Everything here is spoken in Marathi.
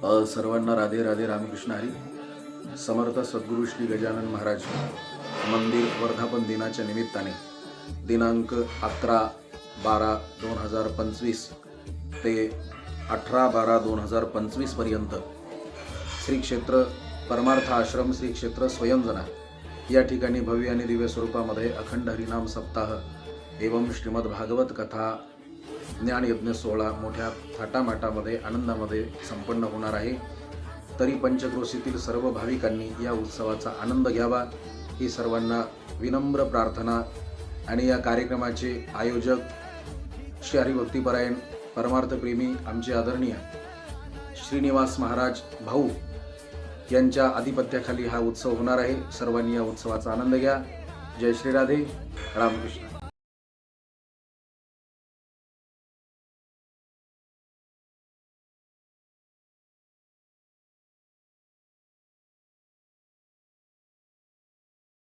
सर्वांना राधे राधे रामकृष्ण हरी. समर्थ सद्गुरू श्री गजानन महाराज मंदिर वर्धापन दिनाच्या निमित्ताने दिनांक 11/12/2025 ते 18/12/2025 पर्यंत श्री क्षेत्र परमार्थ आश्रम श्री क्षेत्र स्वयंजना या ठिकाणी भव्य आणि दिव्य स्वरूपामध्ये अखंड हरिनाम सप्ताह एवं श्रीमद भागवत कथा ज्ञानयज्ञ सोहळा मोठ्या थाटामाटामध्ये आनंदामध्ये संपन्न होणार आहे. तरी पंचक्रोशीतील सर्व भाविकांनी या उत्सवाचा आनंद घ्यावा ही सर्वांना विनम्र प्रार्थना. आणि या कार्यक्रमाचे आयोजक श्री हरिभक्तीपरायण परमार्थप्रेमी आमचे आदरणीय श्रीनिवास महाराज भाऊ यांच्या आधिपत्याखाली हा उत्सव होणार आहे. सर्वांनी या उत्सवाचा आनंद घ्या. जय श्री राधे रामकृष्ण.